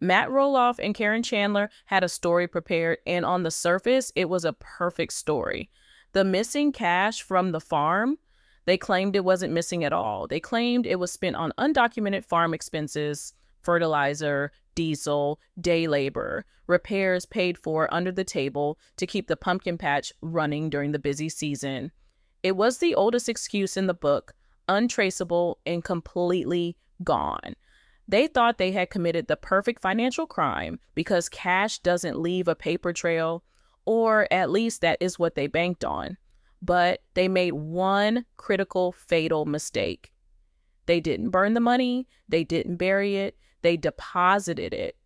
Matt Roloff and Caryn Chandler had a story prepared, and on the surface, it was a perfect story. The missing cash from the farm, they claimed it wasn't missing at all. They claimed it was spent on undocumented farm expenses, fertilizer, diesel, day labor, repairs paid for under the table to keep the pumpkin patch running during the busy season. It was the oldest excuse in the book, untraceable and completely gone. They thought they had committed the perfect financial crime because cash doesn't leave a paper trail, or at least that is what they banked on. But they made one critical, fatal mistake. They didn't burn the money, they didn't bury it, they deposited it.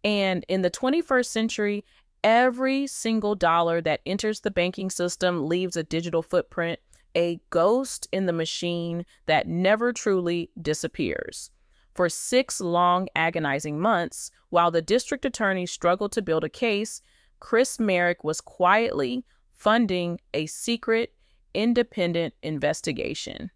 And in the 21st century, every single dollar that enters the banking system leaves a digital footprint, a ghost in the machine that never truly disappears. For 6 long, agonizing months, while the district attorney struggled to build a case, Chris Marek was quietly funding a secret, independent investigation.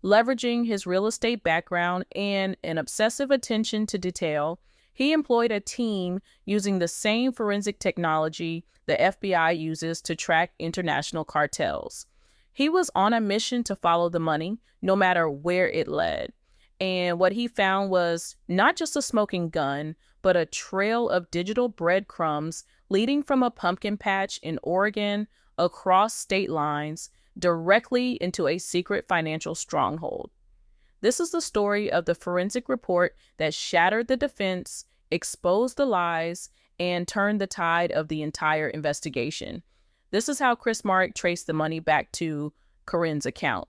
Leveraging his real estate background and an obsessive attention to detail, he employed a team using the same forensic technology the FBI uses to track international cartels. He was on a mission to follow the money, no matter where it led. And what he found was not just a smoking gun, but a trail of digital breadcrumbs leading from a pumpkin patch in Oregon across state lines directly into a secret financial stronghold. This is the story of the forensic report that shattered the defense, exposed the lies, and turned the tide of the entire investigation. This is how Chris Marek traced the money back to Caryn's account.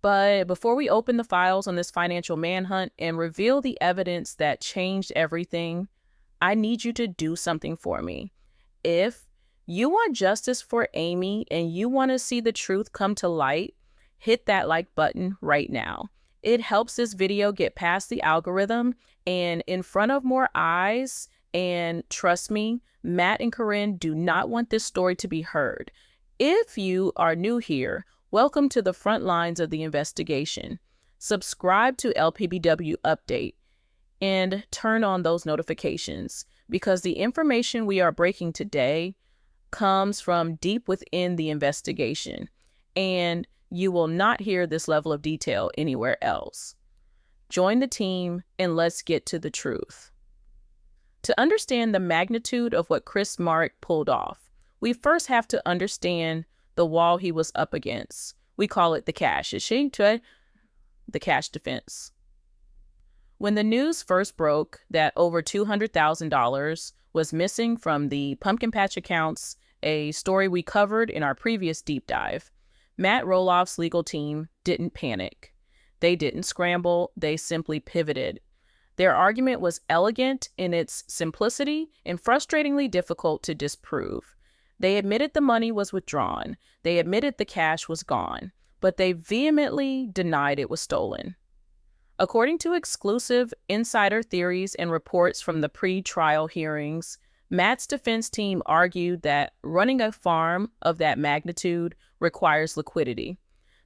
But before we open the files on this financial manhunt and reveal the evidence that changed everything, I need you to do something for me. If you want justice for Amy and you want to see the truth come to light, hit that like button right now. It helps this video get past the algorithm and in front of more eyes. And trust me, Matt and Caryn do not want this story to be heard. If you are new here, welcome to the front lines of the investigation. Subscribe to LPBW Update and turn on those notifications because the information we are breaking today comes from deep within the investigation, and you will not hear this level of detail anywhere else. Join the team and let's get to the truth. To understand the magnitude of what Chris Marek pulled off, we first have to understand the wall he was up against. We call it the cash. The cash defense. When the news first broke that over $200,000 was missing from the pumpkin patch accounts, a story we covered in our previous deep dive, Matt Roloff's legal team didn't panic. They didn't scramble, they simply pivoted. Their argument was elegant in its simplicity and frustratingly difficult to disprove. They admitted the money was withdrawn. They admitted the cash was gone, but they vehemently denied it was stolen. According to exclusive insider theories and reports from the pre-trial hearings, Matt's defense team argued that running a farm of that magnitude requires liquidity.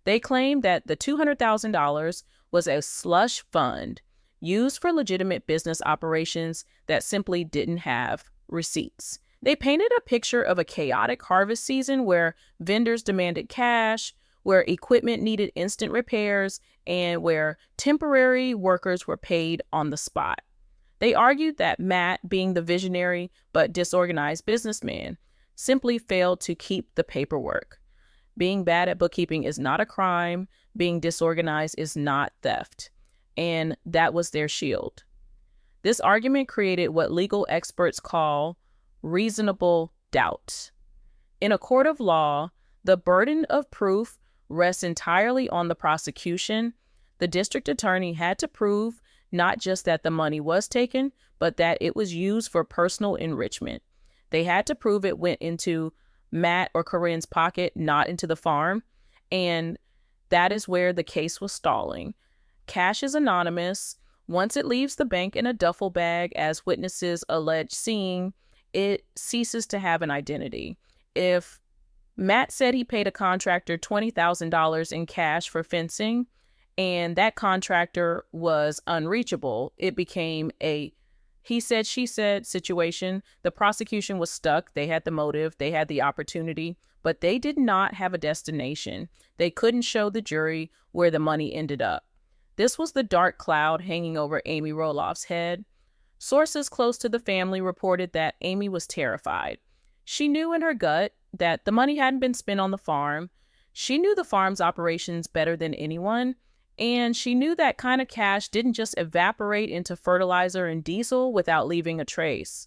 They claimed that the $200,000 was a slush fund used for legitimate business operations that simply didn't have receipts. They painted a picture of a chaotic harvest season where vendors demanded cash, where equipment needed instant repairs, and where temporary workers were paid on the spot. They argued that Matt, being the visionary but disorganized businessman, simply failed to keep the paperwork. Being bad at bookkeeping is not a crime. Being disorganized is not theft. And that was their shield. This argument created what legal experts call reasonable doubt. In a court of law, the burden of proof rests entirely on the prosecution. The district attorney had to prove not just that the money was taken, but that it was used for personal enrichment. They had to prove it went into Matt or Caryn's pocket, not into the farm. And that is where the case was stalling. Cash is anonymous. Once it leaves the bank in a duffel bag, as witnesses allege seeing, it ceases to have an identity. If Matt said he paid a contractor $20,000 in cash for fencing, and that contractor was unreachable, it became a he said, she said situation. The prosecution was stuck. They had the motive, they had the opportunity, but they did not have a destination. They couldn't show the jury where the money ended up. This was the dark cloud hanging over Amy Roloff's head. Sources close to the family reported that Amy was terrified. She knew in her gut that the money hadn't been spent on the farm. She knew the farm's operations better than anyone, and she knew that kind of cash didn't just evaporate into fertilizer and diesel without leaving a trace.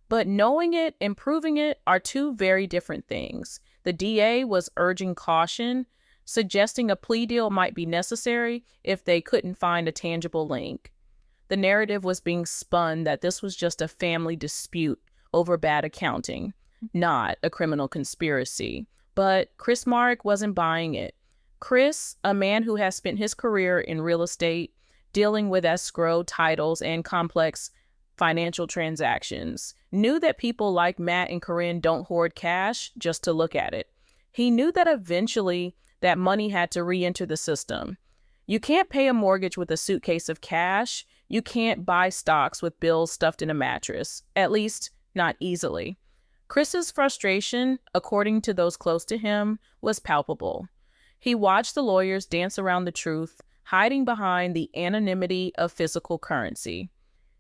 But knowing it and proving it are two very different things. The DA was urging caution, suggesting a plea deal might be necessary if they couldn't find a tangible link. The narrative was being spun that this was just a family dispute over bad accounting, not a criminal conspiracy. But Chris Marek wasn't buying it. Chris, a man who has spent his career in real estate, dealing with escrow, titles, and complex financial transactions, knew that people like Matt and Caryn don't hoard cash just to look at it. He knew that eventually that money had to re-enter the system. You can't pay a mortgage with a suitcase of cash. You can't buy stocks with bills stuffed in a mattress, at least not easily. Chris's frustration, according to those close to him, was palpable. He watched the lawyers dance around the truth, hiding behind the anonymity of physical currency.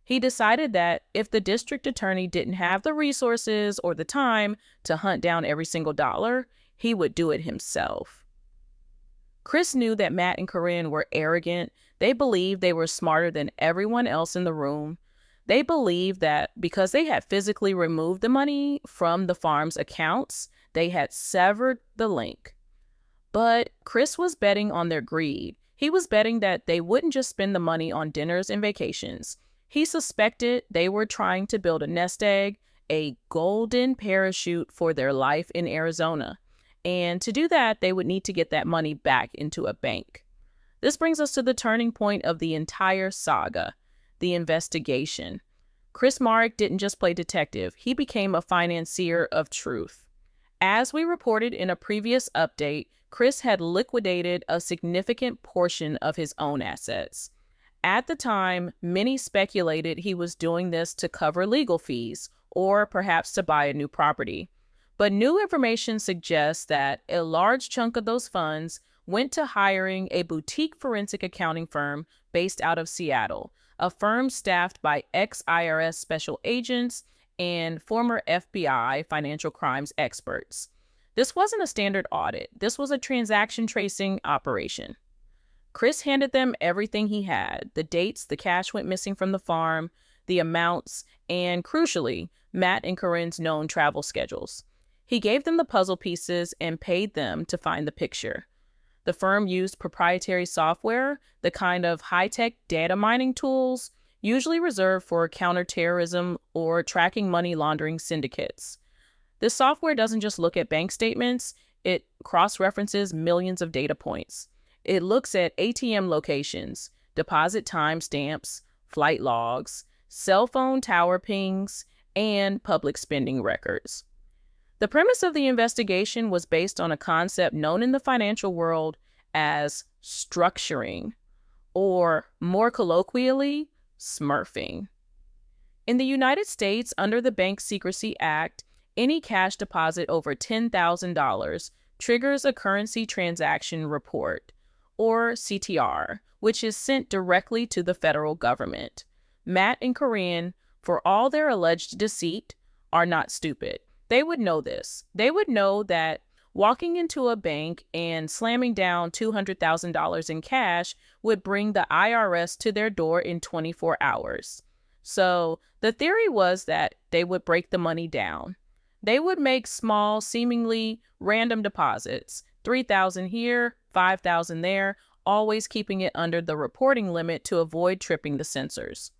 He decided that if the district attorney didn't have the resources or the time to hunt down every single dollar, he would do it himself. Chris knew that Matt and Caryn were arrogant. They believed they were smarter than everyone else in the room. They believed that because they had physically removed the money from the farm's accounts, they had severed the link. But Chris was betting on their greed. He was betting that they wouldn't just spend the money on dinners and vacations. He suspected they were trying to build a nest egg, a golden parachute for their life in Arizona. And to do that, they would need to get that money back into a bank. This brings us to the turning point of the entire saga, the investigation. Chris Marek didn't just play detective, he became a financier of truth. As we reported in a previous update, Chris had liquidated a significant portion of his own assets. At the time, many speculated he was doing this to cover legal fees or perhaps to buy a new property. But new information suggests that a large chunk of those funds went to hiring a boutique forensic accounting firm based out of Seattle, a firm staffed by ex-IRS special agents and former FBI financial crimes experts. This wasn't a standard audit. This was a transaction tracing operation. Chris handed them everything he had, the dates the cash went missing from the farm, the amounts, and crucially, Matt and Caryn's known travel schedules. He gave them the puzzle pieces and paid them to find the picture. The firm used proprietary software, the kind of high-tech data mining tools usually reserved for counterterrorism or tracking money laundering syndicates. This software doesn't just look at bank statements, it cross-references millions of data points. It looks at ATM locations, deposit timestamps, flight logs, cell phone tower pings, and public spending records. The premise of the investigation was based on a concept known in the financial world as structuring, or more colloquially, smurfing. In the United States, under the Bank Secrecy Act, any cash deposit over $10,000 triggers a currency transaction report, or CTR, which is sent directly to the federal government. Matt and Caryn, for all their alleged deceit, are not stupid. They would know this. They would know that walking into a bank and slamming down $200,000 in cash would bring the IRS to their door in 24 hours. So the theory was that they would break the money down. They would make small, seemingly random deposits, $3,000 here, $5,000 there, always keeping it under the reporting limit to avoid tripping the censors.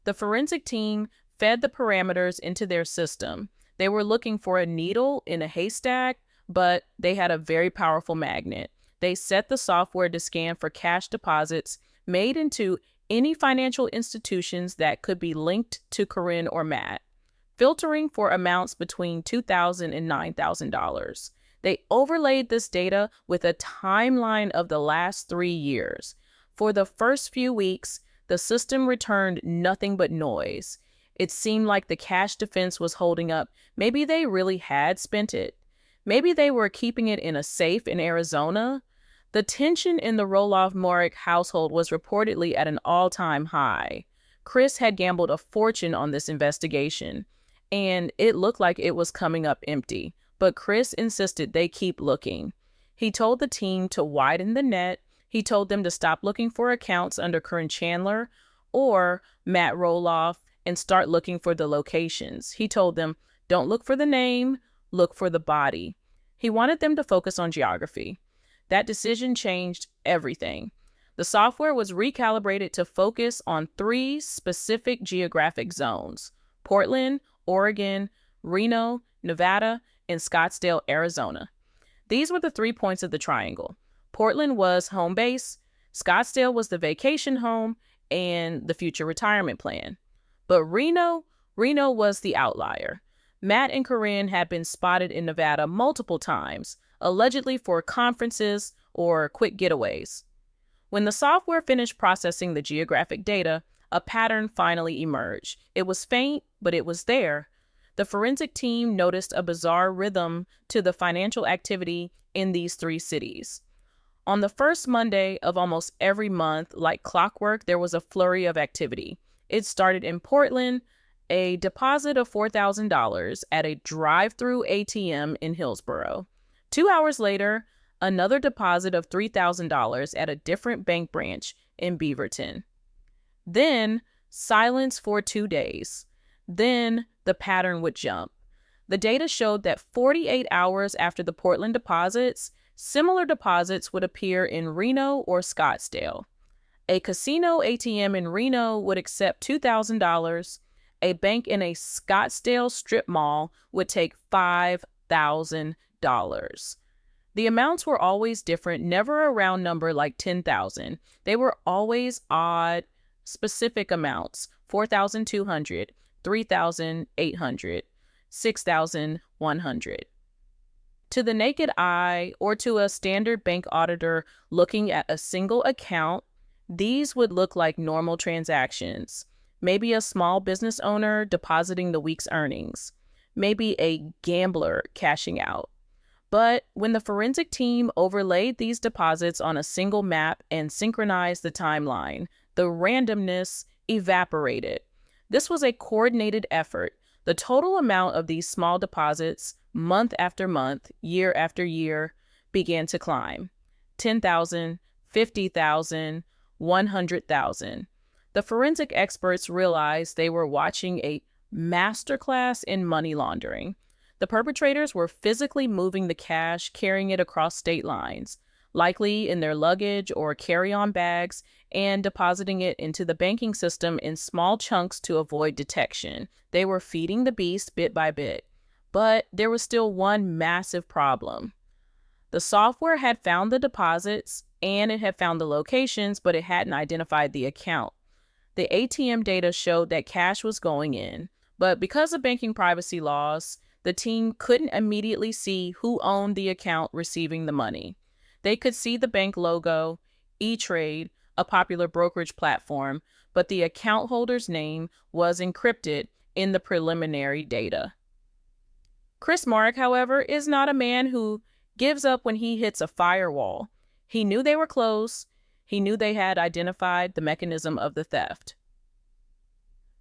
The forensic team fed the parameters into their system. They were looking for a needle in a haystack, but they had a very powerful magnet. They set the software to scan for cash deposits made into any financial institutions that could be linked to Caryn or Matt, filtering for amounts between $2,000 and $9,000. They overlaid this data with a timeline of the last 3 years. For the first few weeks, the system returned nothing but noise. It seemed like the cash defense was holding up. Maybe they really had spent it. Maybe they were keeping it in a safe in Arizona. The tension in the Roloff Marek household was reportedly at an all-time high. Chris had gambled a fortune on this investigation, and it looked like it was coming up empty. But Chris insisted they keep looking. He told the team to widen the net. He told them to stop looking for accounts under Caryn Chandler or Matt Roloff and start looking for the locations. He told them, don't look for the name, look for the body. He wanted them to focus on geography. That decision changed everything. The software was recalibrated to focus on 3 specific geographic zones: Portland, Oregon, Reno, Nevada, and Scottsdale, Arizona. These were the 3 points of the triangle. Portland was home base, Scottsdale was the vacation home, and the future retirement plan. But Reno was the outlier. Matt and Caryn had been spotted in Nevada multiple times, allegedly for conferences or quick getaways. When the software finished processing the geographic data, a pattern finally emerged. It was faint, but it was there. The forensic team noticed a bizarre rhythm to the financial activity in these 3 cities. On the first Monday of almost every month, like clockwork, there was a flurry of activity. It started in Portland, a deposit of $4,000 at a drive-through ATM in Hillsborough. 2 hours later, another deposit of $3,000 at a different bank branch in Beaverton. Then, silence for 2 days. Then, the pattern would jump. The data showed that 48 hours after the Portland deposits, similar deposits would appear in Reno or Scottsdale. A casino ATM in Reno would accept $2,000. A bank in a Scottsdale strip mall would take $5,000. The amounts were always different, never a round number like 10,000. They were always odd, specific amounts: 4,200, 3,800, 6,100. To the naked eye or to a standard bank auditor looking at a single account, these would look like normal transactions. Maybe a small business owner depositing the week's earnings. Maybe a gambler cashing out. But when the forensic team overlaid these deposits on a single map and synchronized the timeline, the randomness evaporated. This was a coordinated effort. The total amount of these small deposits, month after month, year after year, began to climb. 10,000, 50,000, 100,000. The forensic experts realized they were watching a masterclass in money laundering. The perpetrators were physically moving the cash, carrying it across state lines, likely in their luggage or carry-on bags, and depositing it into the banking system in small chunks to avoid detection. They were feeding the beast bit by bit. But there was still one massive problem. The software had found the deposits and it had found the locations, but it hadn't identified the account. The ATM data showed that cash was going in, but because of banking privacy laws, the team couldn't immediately see who owned the account receiving the money. They could see the bank logo, E-Trade, a popular brokerage platform, but the account holder's name was encrypted in the preliminary data. Chris Marek, however, is not a man who gives up when he hits a firewall. He knew they were close. He knew they had identified the mechanism of the theft.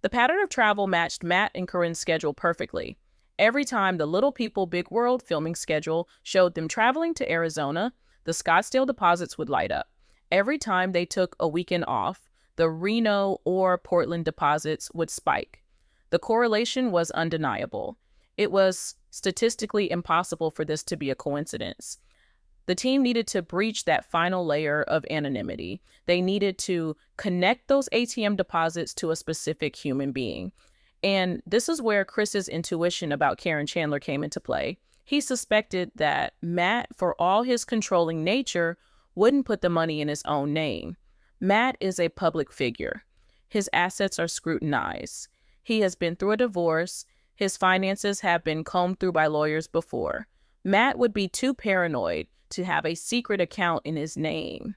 The pattern of travel matched Matt and Caryn's schedule perfectly. Every time the Little People Big World filming schedule showed them traveling to Arizona, the Scottsdale deposits would light up. Every time they took a weekend off, the Reno or Portland deposits would spike. The correlation was undeniable. It was statistically impossible for this to be a coincidence. The team needed to breach that final layer of anonymity. They needed to connect those ATM deposits to a specific human being. And this is where Chris's intuition about Caryn Chandler came into play. He suspected that Matt, for all his controlling nature, wouldn't put the money in his own name. Matt is a public figure. His assets are scrutinized. He has been through a divorce. His finances have been combed through by lawyers before. Matt would be too paranoid to have a secret account in his name.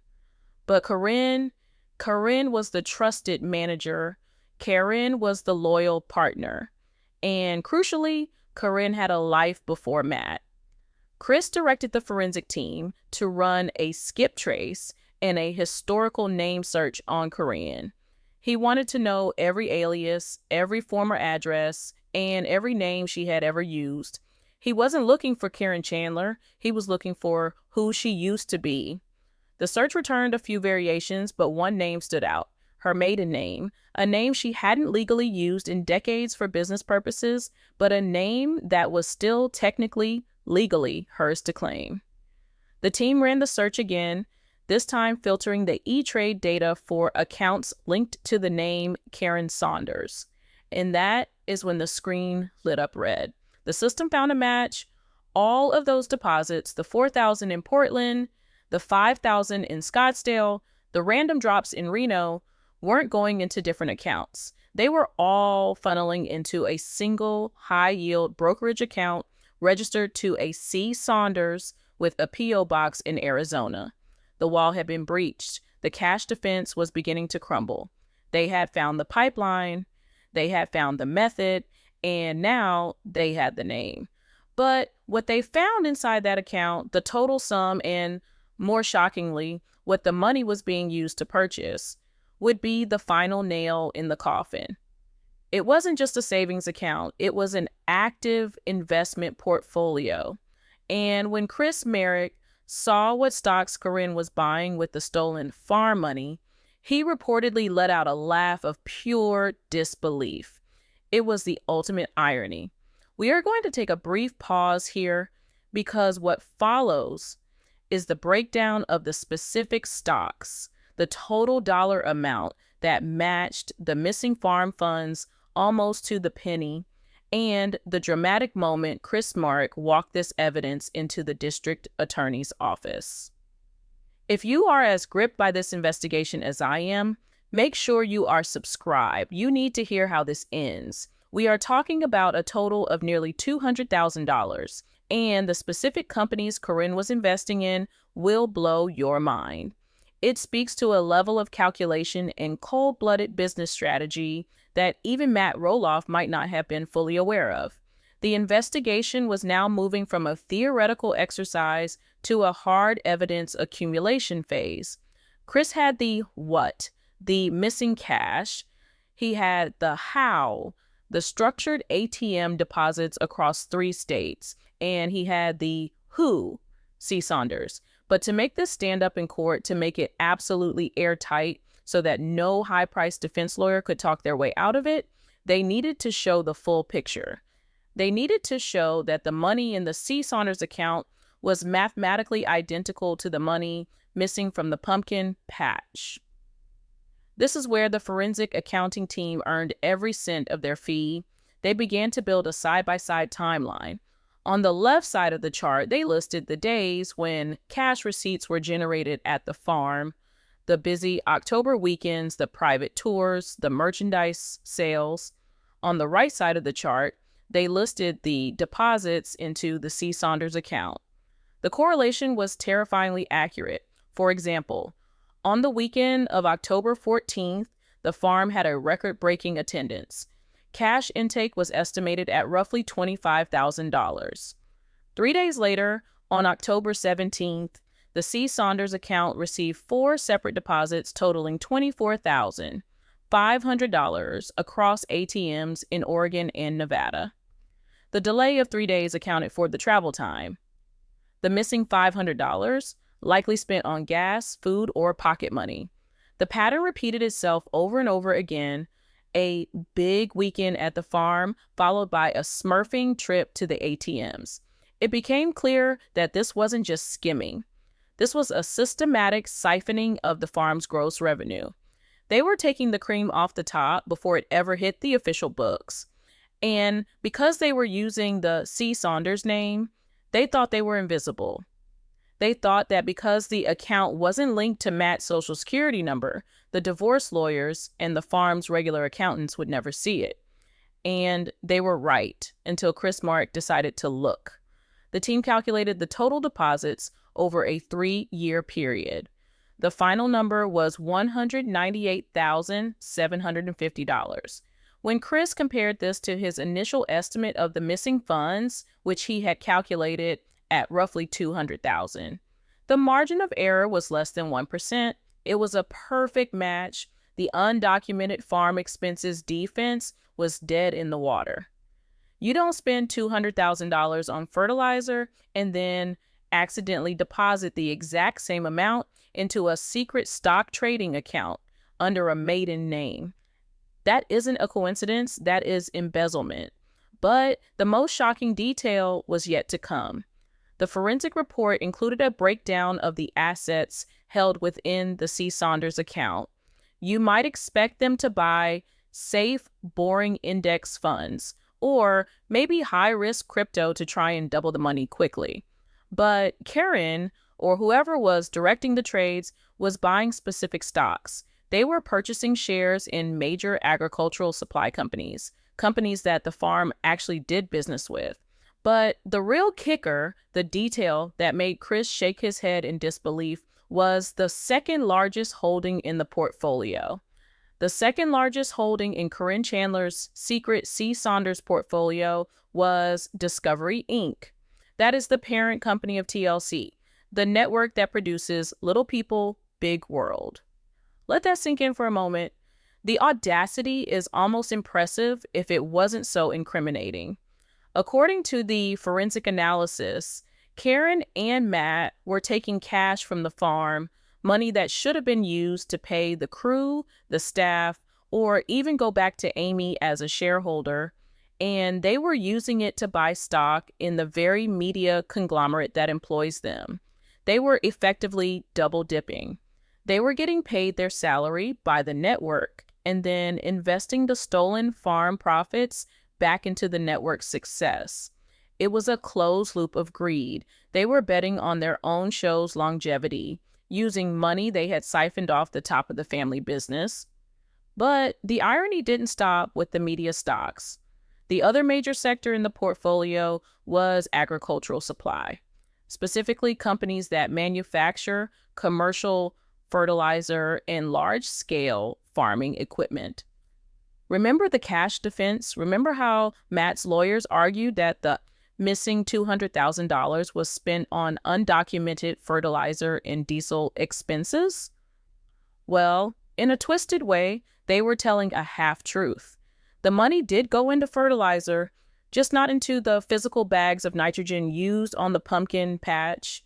But Caryn was the trusted manager. Caryn was the loyal partner. And crucially, Caryn had a life before Matt. Chris directed the forensic team to run a skip trace and a historical name search on Caryn. He wanted to know every alias, every former address, and every name she had ever used. He wasn't looking for Caryn Chandler. He was looking for who she used to be. The search returned a few variations, but one name stood out: her maiden name, a name she hadn't legally used in decades for business purposes, but a name that was still technically, legally hers to claim. The team ran the search again, this time filtering the E-Trade data for accounts linked to the name Caryn Saunders. And that is when the screen lit up red. The system found a match. All of those deposits, the $4,000 in Portland, the $5,000 in Scottsdale, the random drops in Reno, weren't going into different accounts. They were all funneling into a single high-yield brokerage account registered to a C. Saunders with a P.O. box in Arizona. The wall had been breached. The cash defense was beginning to crumble. They had found the pipeline, they had found the method, and now they had the name. But what they found inside that account, the total sum, and more shockingly, what the money was being used to purchase, would be the final nail in the coffin. It wasn't just a savings account, it was an active investment portfolio. And when Chris Marek saw what stocks Caryn was buying with the stolen farm money, he reportedly let out a laugh of pure disbelief. It was the ultimate irony. We are going to take a brief pause here because what follows is the breakdown of the specific stocks, the total dollar amount that matched the missing farm funds almost to the penny, and the dramatic moment Chris Marek walked this evidence into the district attorney's office. If you are as gripped by this investigation as I am, make sure you are subscribed. You need to hear how this ends. We are talking about a total of nearly $200,000, and the specific companies Caryn was investing in will blow your mind. It speaks to a level of calculation and cold-blooded business strategy that even Matt Roloff might not have been fully aware of. The investigation was now moving from a theoretical exercise to a hard evidence accumulation phase. Chris had the what, the missing cash. He had the how, the structured ATM deposits across 3 states. And he had the who, C. Saunders. But to make this stand up in court, to make it absolutely airtight so that no high-priced defense lawyer could talk their way out of it, they needed to show the full picture. They needed to show that the money in the C. Saunders account was mathematically identical to the money missing from the pumpkin patch. This is where the forensic accounting team earned every cent of their fee. They began to build a side-by-side timeline. On the left side of the chart, they listed the days when cash receipts were generated at the farm, the busy October weekends, the private tours, the merchandise sales. On the right side of the chart, they listed the deposits into the C. Saunders account. The correlation was terrifyingly accurate. For example, on the weekend of October 14th, the farm had a record-breaking attendance. Cash intake was estimated at roughly $25,000. 3 days later, on October 17th, the C. Saunders account received 4 separate deposits totaling $24,500 across ATMs in Oregon and Nevada. The delay of 3 days accounted for the travel time. The missing $500 likely spent on gas, food, or pocket money. The pattern repeated itself over and over again: a big weekend at the farm, followed by a smurfing trip to the ATMs. It became clear that this wasn't just skimming. This was a systematic siphoning of the farm's gross revenue. They were taking the cream off the top before it ever hit the official books. And because they were using the C. Saunders name, they thought they were invisible. They thought that because the account wasn't linked to Matt's social security number, the divorce lawyers and the farm's regular accountants would never see it. And they were right until Chris Marek decided to look. The team calculated the total deposits over a 3-year period. The final number was $198,750. When Chris compared this to his initial estimate of the missing funds, which he had calculated at roughly $200,000, the margin of error was less than 1%. It was a perfect match. The undocumented farm expenses defense was dead in the water. You don't spend $200,000 on fertilizer and then accidentally deposit the exact same amount into a secret stock trading account under a maiden name. That isn't a coincidence, that is embezzlement. But the most shocking detail was yet to come. The forensic report included a breakdown of the assets held within the C. Saunders account. You might expect them to buy safe, boring index funds, or maybe high-risk crypto to try and double the money quickly. But Caryn, or whoever was directing the trades, was buying specific stocks. They were purchasing shares in major agricultural supply companies, companies that the farm actually did business with. But the real kicker, the detail that made Chris shake his head in disbelief, was the second largest holding in the portfolio. The second largest holding in Caryn Chandler's secret C. Saunders portfolio was Discovery Inc. That is the parent company of TLC, the network that produces Little People, Big World. Let that sink in for a moment. The audacity is almost impressive if it wasn't so incriminating. According to the forensic analysis, Caryn and Matt were taking cash from the farm, money that should have been used to pay the crew, the staff, or even go back to Amy as a shareholder, and they were using it to buy stock in the very media conglomerate that employs them. They were effectively double dipping. They were getting paid their salary by the network and then investing the stolen farm profits back into the network's success. It was a closed loop of greed. They were betting on their own show's longevity, using money they had siphoned off the top of the family business. But the irony didn't stop with the media stocks. The other major sector in the portfolio was agricultural supply, specifically companies that manufacture commercial fertilizer and large-scale farming equipment. Remember the cash defense? Remember how Matt's lawyers argued that the missing $200,000 was spent on undocumented fertilizer and diesel expenses? Well, in a twisted way, they were telling a half-truth. The money did go into fertilizer, just not into the physical bags of nitrogen used on the pumpkin patch.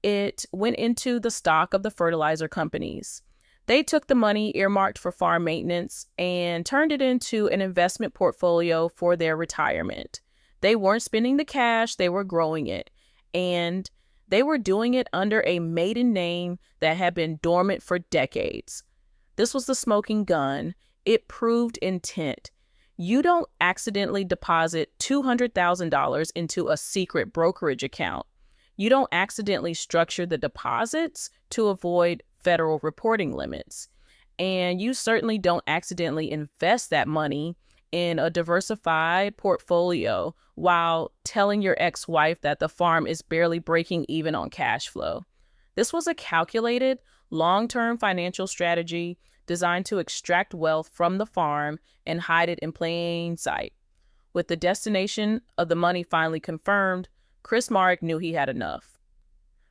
It went into the stock of the fertilizer companies. They took the money earmarked for farm maintenance and turned it into an investment portfolio for their retirement. They weren't spending the cash, they were growing it. And they were doing it under a maiden name that had been dormant for decades. This was the smoking gun. It proved intent. You don't accidentally deposit $200,000 into a secret brokerage account. You don't accidentally structure the deposits to avoid federal reporting limits. And you certainly don't accidentally invest that money in a diversified portfolio while telling your ex-wife that the farm is barely breaking even on cash flow. This was a calculated, long-term financial strategy designed to extract wealth from the farm and hide it in plain sight. With the destination of the money finally confirmed, Chris Marek knew he had enough.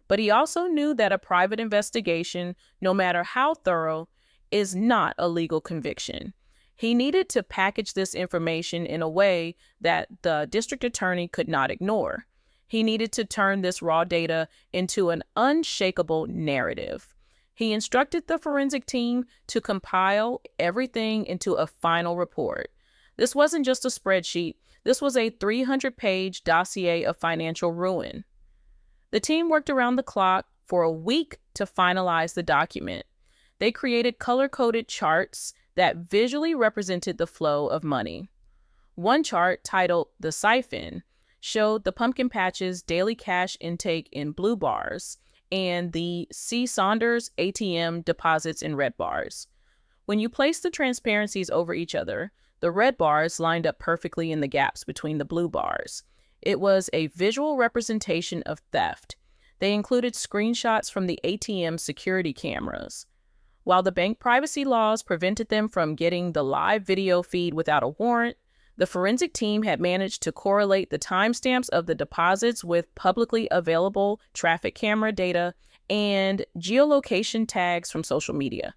But he also knew that a private investigation, no matter how thorough, is not a legal conviction. He needed to package this information in a way that the district attorney could not ignore. He needed to turn this raw data into an unshakable narrative. He instructed the forensic team to compile everything into a final report. This wasn't just a spreadsheet. This was a 300-page dossier of financial ruin. The team worked around the clock for a week to finalize the document. They created color-coded charts that visually represented the flow of money. One chart, titled The Siphon, showed the pumpkin patch's daily cash intake in blue bars and the C. Saunders ATM deposits in red bars. When you place the transparencies over each other, the red bars lined up perfectly in the gaps between the blue bars. It was a visual representation of theft. They included screenshots from the ATM security cameras. While the bank privacy laws prevented them from getting the live video feed without a warrant, the forensic team had managed to correlate the timestamps of the deposits with publicly available traffic camera data and geolocation tags from social media.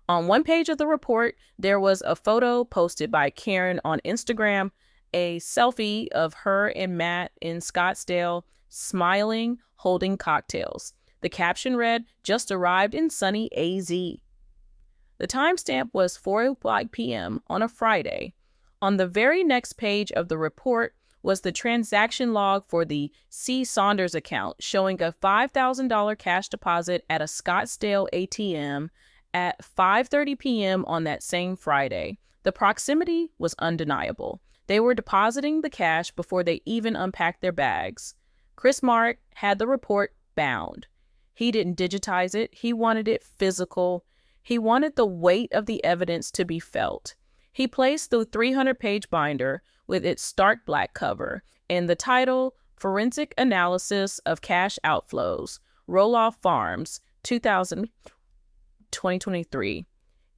On one page of the report, there was a photo posted by Caryn on Instagram, a selfie of her and Matt in Scottsdale, smiling, holding cocktails. The caption read, "Just arrived in sunny AZ." The timestamp was 4:00 p.m. on a Friday. On the very next page of the report was the transaction log for the C. Saunders account, showing a $5,000 cash deposit at a Scottsdale ATM at 5:30 p.m. on that same Friday. The proximity was undeniable. They were depositing the cash before they even unpacked their bags. Chris Marek had the report bound. He didn't digitize it. He wanted it physical. He wanted the weight of the evidence to be felt. He placed the 300-page binder with its stark black cover and the title, Forensic Analysis of Cash Outflows, Roloff Farms, 2023,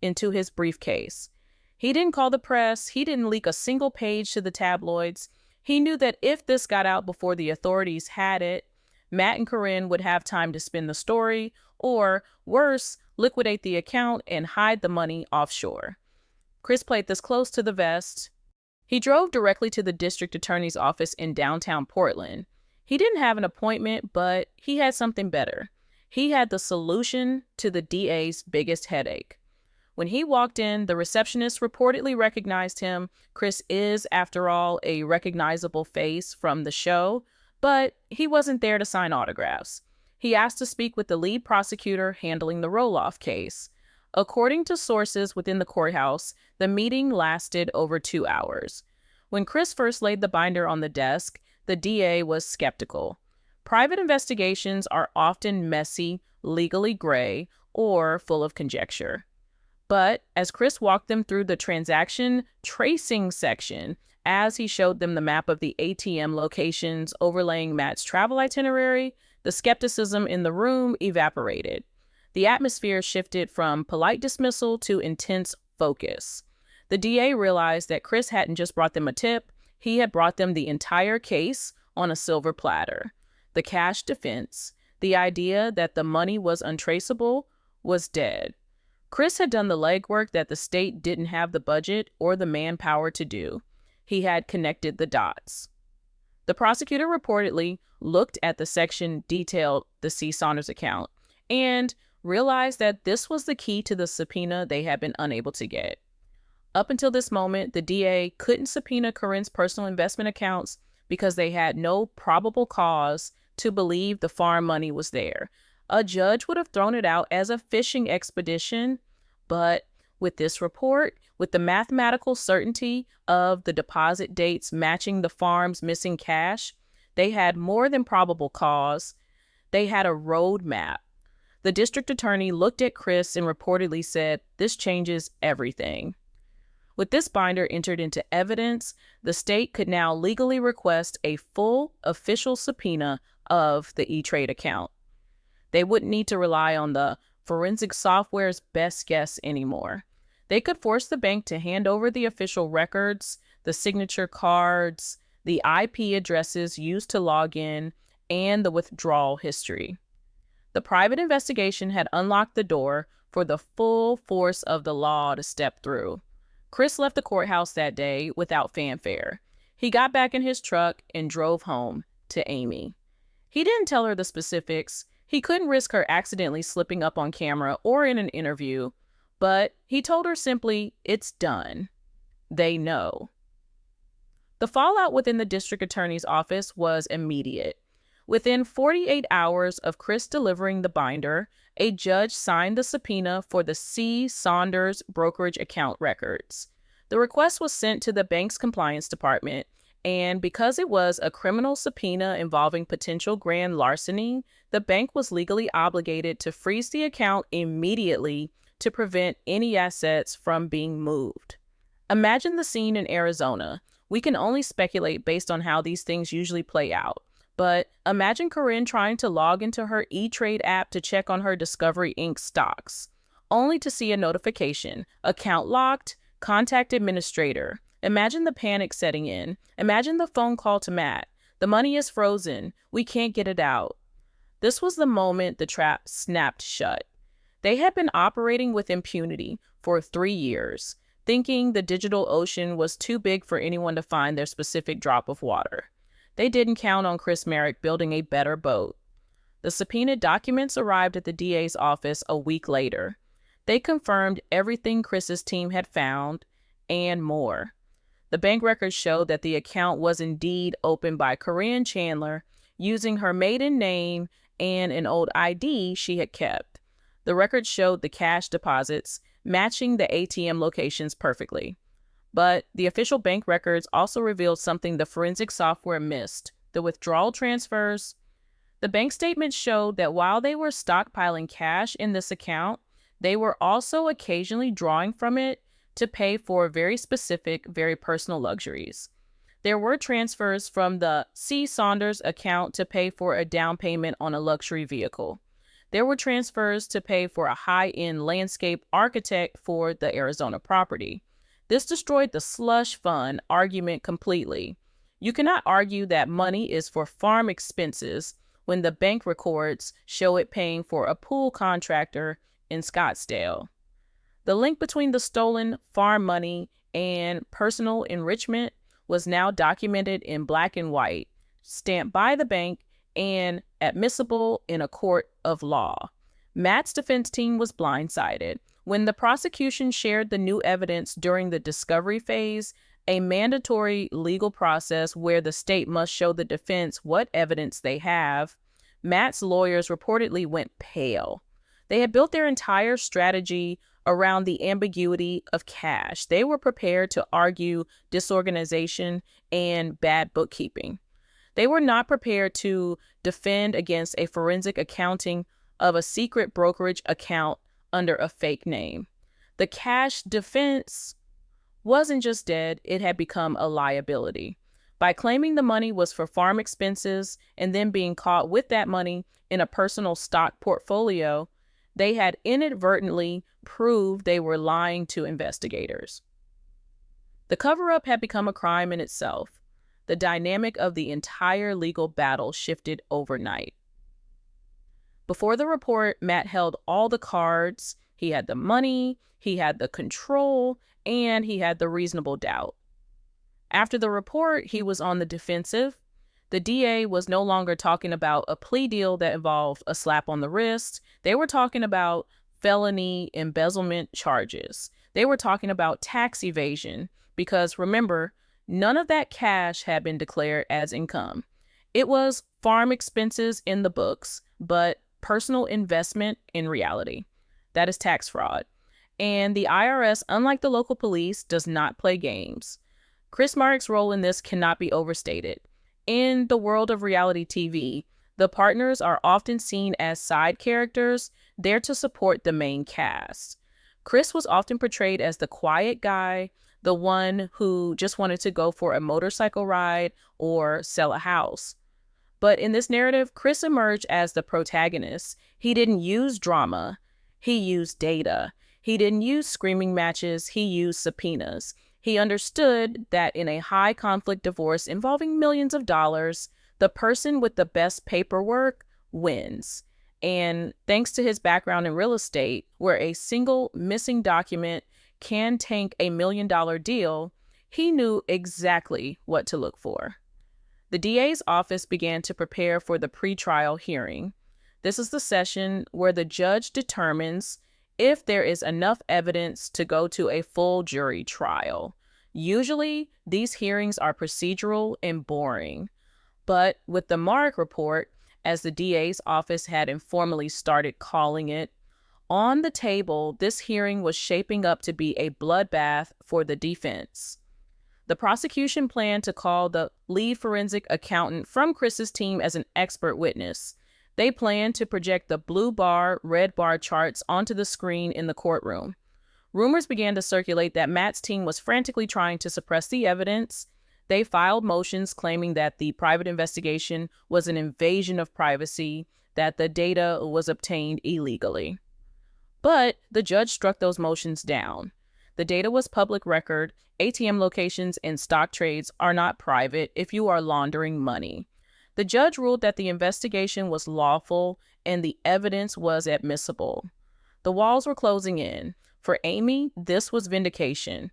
into his briefcase. He didn't call the press. He didn't leak a single page to the tabloids. He knew that if this got out before the authorities had it, Matt and Caryn would have time to spin the story, or worse, liquidate the account and hide the money offshore. Chris played this close to the vest. He drove directly to the district attorney's office in downtown Portland. He didn't have an appointment, but he had something better. He had the solution to the DA's biggest headache. When he walked in, the receptionist reportedly recognized him. Chris is, after all, a recognizable face from the show, but he wasn't there to sign autographs. He asked to speak with the lead prosecutor handling the Roloff case. According to sources within the courthouse, the meeting lasted over 2 hours. When Chris first laid the binder on the desk, the DA was skeptical. Private investigations are often messy, legally gray, or full of conjecture. But as Chris walked them through the transaction tracing section, as he showed them the map of the ATM locations overlaying Matt's travel itinerary, the skepticism in the room evaporated. The atmosphere shifted from polite dismissal to intense focus. The DA realized that Chris hadn't just brought them a tip, he had brought them the entire case on a silver platter. The cash defense, the idea that the money was untraceable, was dead. Chris had done the legwork that the state didn't have the budget or the manpower to do. He had connected the dots. The prosecutor reportedly looked at the section detailed the C. Saunders account and realized that this was the key to the subpoena they had been unable to get. Up until this moment, the DA couldn't subpoena Caryn's personal investment accounts because they had no probable cause to believe the farm money was there. A judge would have thrown it out as a fishing expedition, but with this report, with the mathematical certainty of the deposit dates matching the farm's missing cash, they had more than probable cause. They had a roadmap. The district attorney looked at Chris and reportedly said, "This changes everything." With this binder entered into evidence, the state could now legally request a full official subpoena of the E-Trade account. They wouldn't need to rely on the forensic software's best guess anymore. They could force the bank to hand over the official records, the signature cards, the IP addresses used to log in, and the withdrawal history. The private investigation had unlocked the door for the full force of the law to step through. Chris left the courthouse that day without fanfare. He got back in his truck and drove home to Amy. He didn't tell her the specifics. He couldn't risk her accidentally slipping up on camera or in an interview, but he told her simply, "It's done. They know." The fallout within the district attorney's office was immediate. Within 48 hours of Chris delivering the binder, a judge signed the subpoena for the C. Saunders brokerage account records. The request was sent to the bank's compliance department, and because it was a criminal subpoena involving potential grand larceny, the bank was legally obligated to freeze the account immediately to prevent any assets from being moved. Imagine the scene in Arizona. We can only speculate based on how these things usually play out. But imagine Caryn trying to log into her E-Trade app to check on her Discovery Inc. stocks, only to see a notification, account locked, contact administrator. Imagine the panic setting in. Imagine the phone call to Matt. The money is frozen. We can't get it out. This was the moment the trap snapped shut. They had been operating with impunity for 3 years, thinking the digital ocean was too big for anyone to find their specific drop of water. They didn't count on Chris Marek building a better boat. The subpoenaed documents arrived at the DA's office a week later. They confirmed everything Chris's team had found and more. The bank records showed that the account was indeed opened by Caryn Chandler using her maiden name and an old ID she had kept. The records showed the cash deposits matching the ATM locations perfectly. But the official bank records also revealed something the forensic software missed: the withdrawal transfers. The bank statements showed that while they were stockpiling cash in this account, they were also occasionally drawing from it to pay for very specific, very personal luxuries. There were transfers from the Saunders account to pay for a down payment on a luxury vehicle. There were transfers to pay for a high-end landscape architect for the Arizona property. This destroyed the slush fund argument completely. You cannot argue that money is for farm expenses when the bank records show it paying for a pool contractor in Scottsdale. The link between the stolen farm money and personal enrichment was now documented in black and white, stamped by the bank, and admissible in a court of law. Matt's defense team was blindsided. When the prosecution shared the new evidence during the discovery phase, a mandatory legal process where the state must show the defense what evidence they have, Matt's lawyers reportedly went pale. They had built their entire strategy around the ambiguity of cash. They were prepared to argue disorganization and bad bookkeeping. They were not prepared to defend against a forensic accounting of a secret brokerage account under a fake name. The cash defense wasn't just dead, it had become a liability. By claiming the money was for farm expenses and then being caught with that money in a personal stock portfolio, they had inadvertently proved they were lying to investigators. The cover-up had become a crime in itself. The dynamic of the entire legal battle shifted overnight. Before the report, Matt held all the cards. He had the money, he had the control, and he had the reasonable doubt. After the report, he was on the defensive. The DA was no longer talking about a plea deal that involved a slap on the wrist. They were talking about felony embezzlement charges. They were talking about tax evasion because, remember, none of that cash had been declared as income. It was farm expenses in the books, but personal investment in reality. That is tax fraud. And the IRS, unlike the local police, does not play games. Chris Marek's role in this cannot be overstated. In the world of reality TV, the partners are often seen as side characters, there to support the main cast. Chris was often portrayed as the quiet guy, the one who just wanted to go for a motorcycle ride or sell a house. But in this narrative, Chris emerged as the protagonist. He didn't use drama, he used data. He didn't use screaming matches, he used subpoenas. He understood that in a high-conflict divorce involving millions of dollars, the person with the best paperwork wins. And thanks to his background in real estate, where a single missing document can tank $1 million deal, he knew exactly what to look for. The DA's office began to prepare for the pretrial hearing. This is the session where the judge determines if there is enough evidence to go to a full jury trial. Usually, these hearings are procedural and boring. But with the Marek report, as the DA's office had informally started calling it, on the table, this hearing was shaping up to be a bloodbath for the defense. The prosecution planned to call the lead forensic accountant from Chris's team as an expert witness. They planned to project the blue bar, red bar charts onto the screen in the courtroom. Rumors began to circulate that Matt's team was frantically trying to suppress the evidence. They filed motions claiming that the private investigation was an invasion of privacy, that the data was obtained illegally. But the judge struck those motions down. The data was public record. ATM locations and stock trades are not private if you are laundering money. The judge ruled that the investigation was lawful and the evidence was admissible. The walls were closing in. For Amy, this was vindication.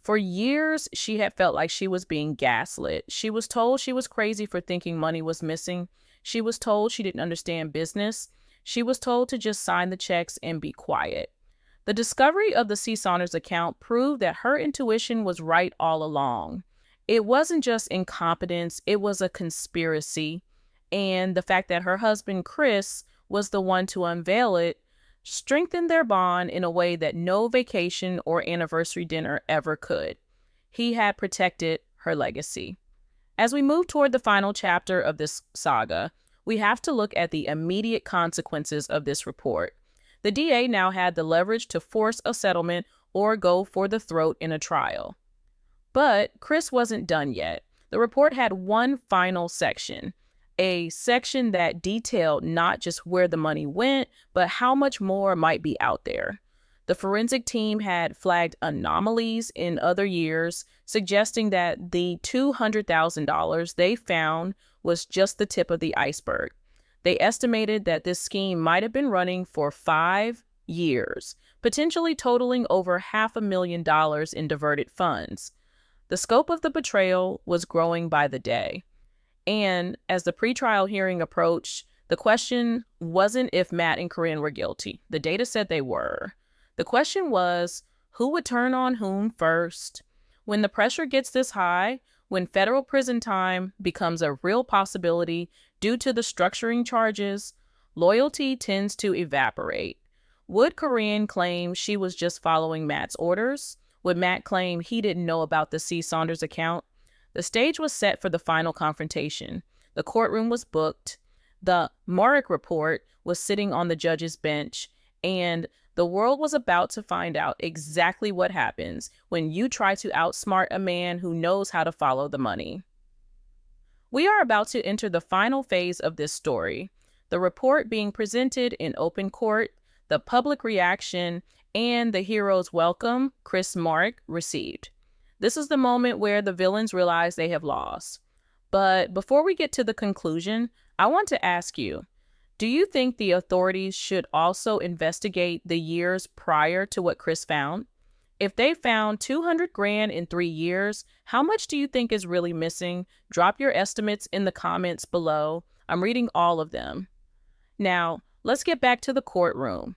For years, she had felt like she was being gaslit. She was told she was crazy for thinking money was missing. She was told she didn't understand business. She was told to just sign the checks and be quiet. The discovery of the C. Saunders account proved that her intuition was right all along. It wasn't just incompetence, it was a conspiracy. And the fact that her husband, Chris, was the one to unveil it strengthened their bond in a way that no vacation or anniversary dinner ever could. He had protected her legacy. As we move toward the final chapter of this saga, we have to look at the immediate consequences of this report. The DA now had the leverage to force a settlement or go for the throat in a trial. But Chris wasn't done yet. The report had one final section, a section that detailed not just where the money went, but how much more might be out there. The forensic team had flagged anomalies in other years, suggesting that the $200,000 they found was just the tip of the iceberg. They estimated that this scheme might have been running for 5 years, potentially totaling over $500,000 in diverted funds. The scope of the betrayal was growing by the day. And as the pretrial hearing approached, the question wasn't if Matt and Caryn were guilty. The data said they were. The question was, who would turn on whom first? When the pressure gets this high, when federal prison time becomes a real possibility due to the structuring charges, loyalty tends to evaporate. Would Caryn claim she was just following Matt's orders? Would Matt claim he didn't know about the C. Saunders account? The stage was set for the final confrontation. The courtroom was booked. The Marek report was sitting on the judge's bench, and the world was about to find out exactly what happens when you try to outsmart a man who knows how to follow the money. We are about to enter the final phase of this story, the report being presented in open court, the public reaction, and the hero's welcome Chris Marek received. This is the moment where the villains realize they have lost. But before we get to the conclusion, I want to ask you, do you think the authorities should also investigate the years prior to what Chris found? If they found $200,000 in 3 years, how much do you think is really missing? Drop your estimates in the comments below. I'm reading all of them. Now, let's get back to the courtroom.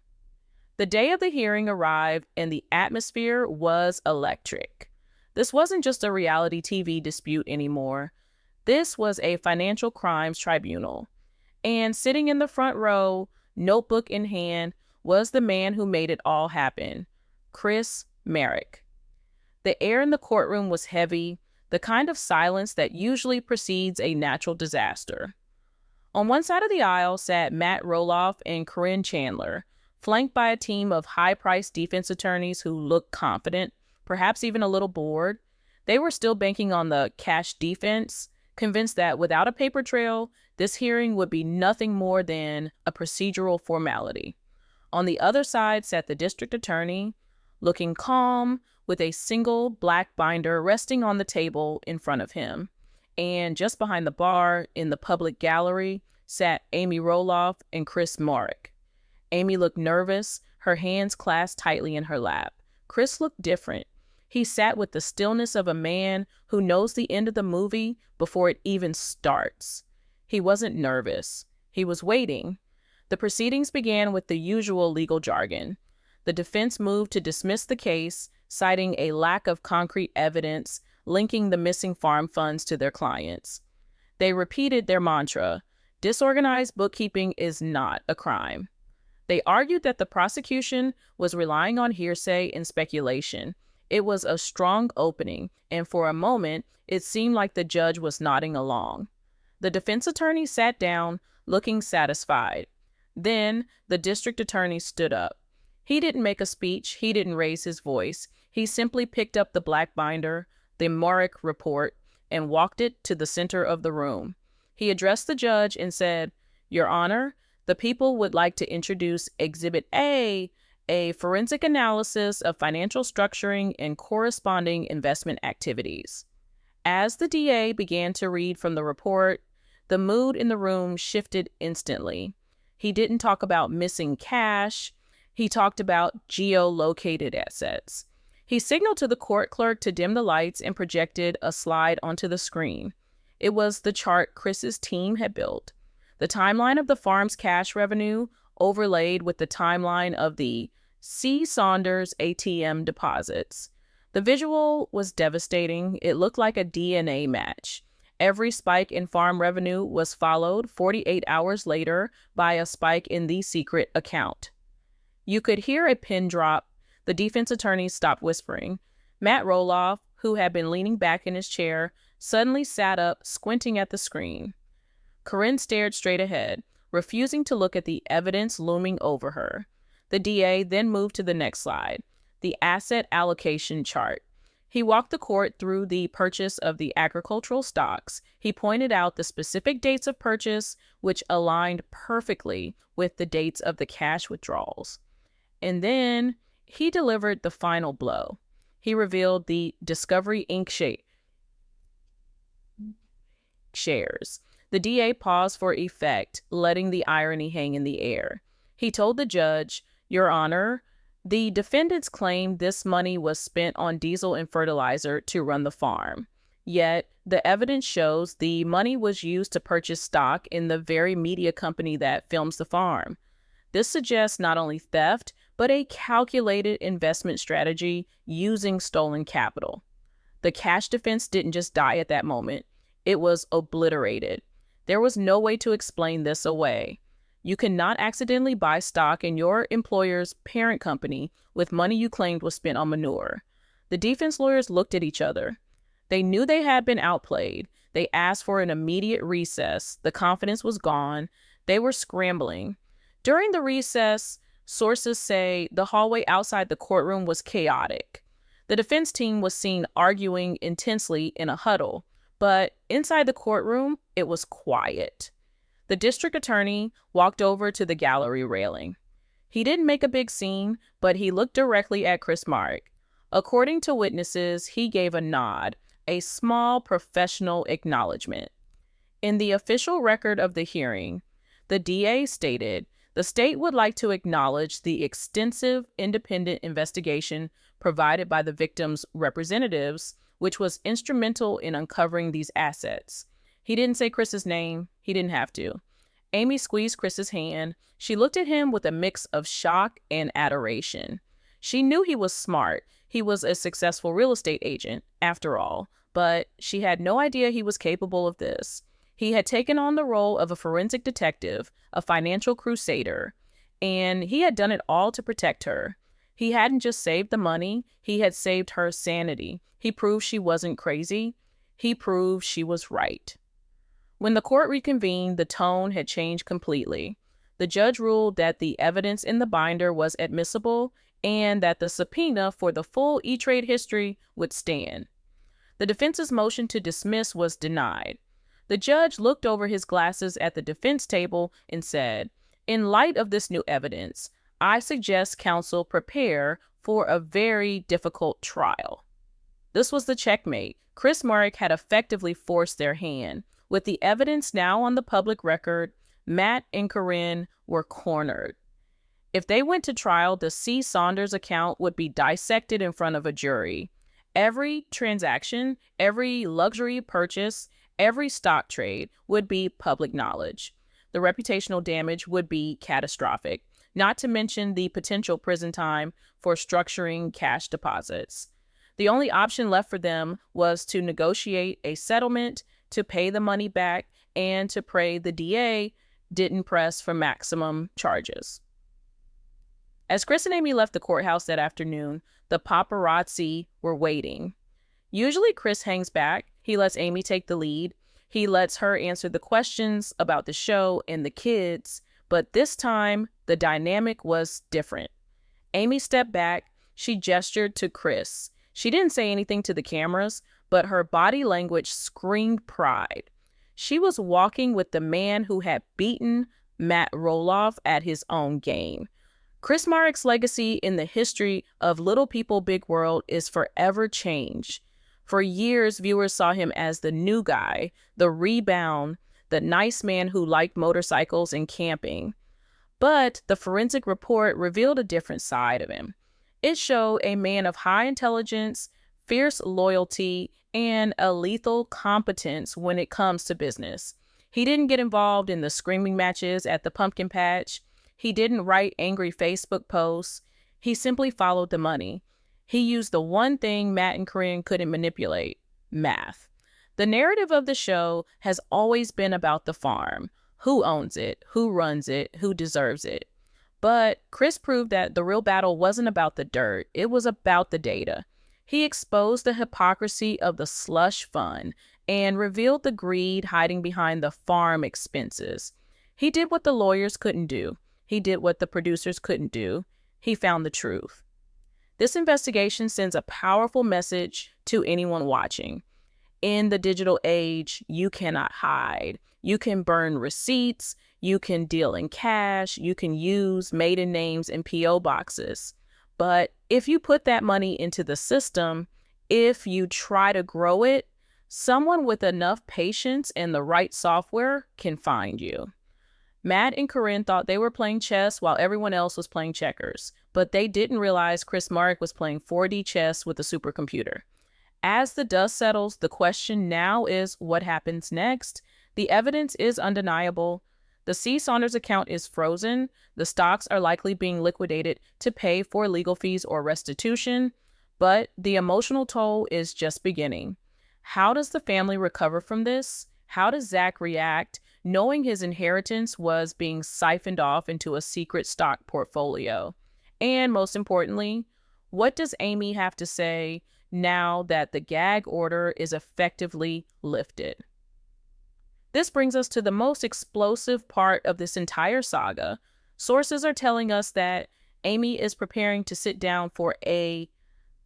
The day of the hearing arrived and the atmosphere was electric. This wasn't just a reality TV dispute anymore. This was a financial crimes tribunal. And sitting in the front row, notebook in hand, was the man who made it all happen, Chris Marek. The air in the courtroom was heavy, the kind of silence that usually precedes a natural disaster. On one side of the aisle sat Matt Roloff and Caryn Chandler, flanked by a team of high-priced defense attorneys who looked confident, perhaps even a little bored. They were still banking on the cash defense, convinced that without a paper trail, this hearing would be nothing more than a procedural formality. On the other side sat the district attorney, looking calm, with a single black binder resting on the table in front of him. And just behind the bar, in the public gallery, sat Amy Roloff and Chris Marek. Amy looked nervous, her hands clasped tightly in her lap. Chris looked different. He sat with the stillness of a man who knows the end of the movie before it even starts. He wasn't nervous. He was waiting. The proceedings began with the usual legal jargon. The defense moved to dismiss the case, citing a lack of concrete evidence linking the missing farm funds to their clients. They repeated their mantra, disorganized bookkeeping is not a crime. They argued that the prosecution was relying on hearsay and speculation. It was a strong opening, and for a moment, it seemed like the judge was nodding along. The defense attorney sat down, looking satisfied. Then the district attorney stood up. He didn't make a speech. He didn't raise his voice. He simply picked up the black binder, the Marek report, and walked it to the center of the room. He addressed the judge and said, "Your Honor, the people would like to introduce Exhibit A forensic analysis of financial structuring and corresponding investment activities." As the DA began to read from the report, the mood in the room shifted instantly. He didn't talk about missing cash. He talked about geolocated assets. He signaled to the court clerk to dim the lights and projected a slide onto the screen. It was the chart Chris's team had built. The timeline of the farm's cash revenue overlaid with the timeline of the Saunders ATM deposits. The visual was devastating. It looked like a DNA match. Every spike in farm revenue was followed 48 hours later by a spike in the secret account. You could hear a pin drop. The defense attorney stopped whispering. Matt Roloff, who had been leaning back in his chair, suddenly sat up, squinting at the screen. Caryn stared straight ahead, refusing to look at the evidence looming over her. The DA then moved to the next slide, the asset allocation chart. He walked the court through the purchase of the agricultural stocks. He pointed out the specific dates of purchase, which aligned perfectly with the dates of the cash withdrawals. And then he delivered the final blow. He revealed the Discovery Inc. shares. The DA paused for effect, letting the irony hang in the air. He told the judge, "Your Honor, the defendants claim this money was spent on diesel and fertilizer to run the farm. Yet, the evidence shows the money was used to purchase stock in the very media company that films the farm. This suggests not only theft, but a calculated investment strategy using stolen capital." The cash defense didn't just die at that moment. It was obliterated. There was no way to explain this away. You cannot accidentally buy stock in your employer's parent company with money you claimed was spent on manure. The defense lawyers looked at each other. They knew they had been outplayed. They asked for an immediate recess. The confidence was gone. They were scrambling. During the recess, sources say the hallway outside the courtroom was chaotic. The defense team was seen arguing intensely in a huddle, but inside the courtroom, it was quiet. The district attorney walked over to the gallery railing. He didn't make a big scene, but he looked directly at Chris Marek. According to witnesses, he gave a nod, a small professional acknowledgement. In the official record of the hearing, the DA stated, "The state would like to acknowledge the extensive independent investigation provided by the victims' representatives, which was instrumental in uncovering these assets." He didn't say Chris's name. He didn't have to. Amy squeezed Chris's hand. She looked at him with a mix of shock and adoration. She knew he was smart. He was a successful real estate agent, after all, but she had no idea he was capable of this. He had taken on the role of a forensic detective, a financial crusader, and he had done it all to protect her. He hadn't just saved the money, he had saved her sanity. He proved she wasn't crazy. He proved she was right. When the court reconvened, the tone had changed completely. The judge ruled that the evidence in the binder was admissible and that the subpoena for the full E-Trade history would stand. The defense's motion to dismiss was denied. The judge looked over his glasses at the defense table and said, "In light of this new evidence, I suggest counsel prepare for a very difficult trial." This was the checkmate. Chris Marek had effectively forced their hand. With the evidence now on the public record, Matt and Caryn were cornered. If they went to trial, the Saunders account would be dissected in front of a jury. Every transaction, every luxury purchase, every stock trade would be public knowledge. The reputational damage would be catastrophic, not to mention the potential prison time for structuring cash deposits. The only option left for them was to negotiate a settlement, to pay the money back, and to pray the DA didn't press for maximum charges. As Chris and Amy left the courthouse that afternoon, the paparazzi were waiting. Usually Chris hangs back. He lets Amy take the lead. He lets her answer the questions about the show and the kids. But this time, the dynamic was different. Amy stepped back. She gestured to Chris. She didn't say anything to the cameras, but her body language screamed pride. She was walking with the man who had beaten Matt Roloff at his own game. Chris Marek's legacy in the history of Little People, Big World is forever changed. For years, viewers saw him as the new guy, the rebound, the nice man who liked motorcycles and camping. But the forensic report revealed a different side of him. It showed a man of high intelligence, fierce loyalty, and a lethal competence when it comes to business. He didn't get involved in the screaming matches at the pumpkin patch. He didn't write angry Facebook posts. He simply followed the money. He used the one thing Matt and Caryn couldn't manipulate: math. The narrative of the show has always been about the farm. Who owns it? Who runs it? Who deserves it? But Chris proved that the real battle wasn't about the dirt. It was about the data. He exposed the hypocrisy of the slush fund and revealed the greed hiding behind the farm expenses. He did what the lawyers couldn't do. He did what the producers couldn't do. He found the truth. This investigation sends a powerful message to anyone watching. In the digital age, you cannot hide. You can burn receipts. You can deal in cash. You can use maiden names and P.O. boxes. But if you put that money into the system, if you try to grow it, someone with enough patience and the right software can find you. Matt and Caryn thought they were playing chess while everyone else was playing checkers, but they didn't realize Chris Marek was playing 4D chess with a supercomputer. As the dust settles, the question now is what happens next? The evidence is undeniable. The Saunders account is frozen. The stocks are likely being liquidated to pay for legal fees or restitution, but the emotional toll is just beginning. How does the family recover from this? How does Zach react, knowing his inheritance was being siphoned off into a secret stock portfolio? And most importantly, what does Amy have to say now that the gag order is effectively lifted? This brings us to the most explosive part of this entire saga. Sources are telling us that Amy is preparing to sit down for a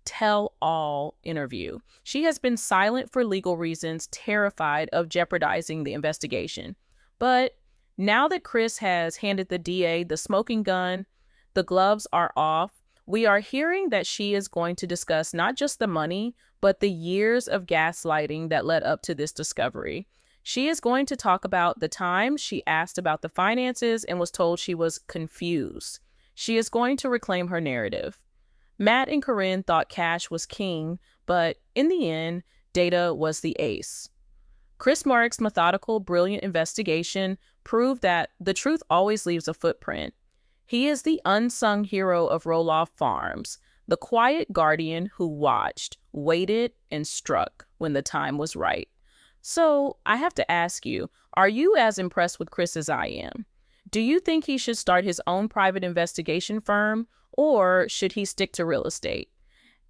tell-all interview. She has been silent for legal reasons, terrified of jeopardizing the investigation. But now that Chris has handed the DA the smoking gun, the gloves are off, we are hearing that she is going to discuss not just the money, but the years of gaslighting that led up to this discovery. She is going to talk about the time she asked about the finances and was told she was confused. She is going to reclaim her narrative. Matt and Caryn thought cash was king, but in the end, data was the ace. Chris Marek's methodical, brilliant investigation proved that the truth always leaves a footprint. He is the unsung hero of Roloff Farms, the quiet guardian who watched, waited, and struck when the time was right. So I have to ask you, are you as impressed with Chris as I am? Do you think he should start his own private investigation firm, or should he stick to real estate?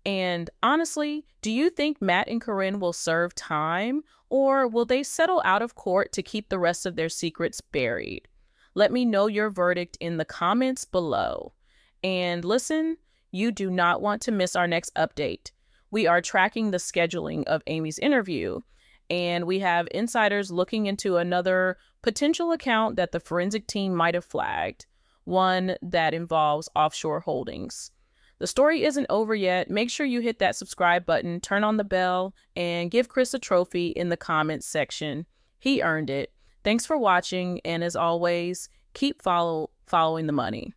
And honestly, do you think Matt and Caryn will serve time, or will they settle out of court to keep the rest of their secrets buried? Let me know your verdict in the comments below. And listen, you do not want to miss our next update. We are tracking the scheduling of Amy's interview, and we have insiders looking into another potential account that the forensic team might have flagged, one that involves offshore holdings. The story isn't over yet. Make sure you hit that subscribe button, turn on the bell, and give Chris a trophy in the comments section. He earned it. Thanks for watching, and as always, keep following the money.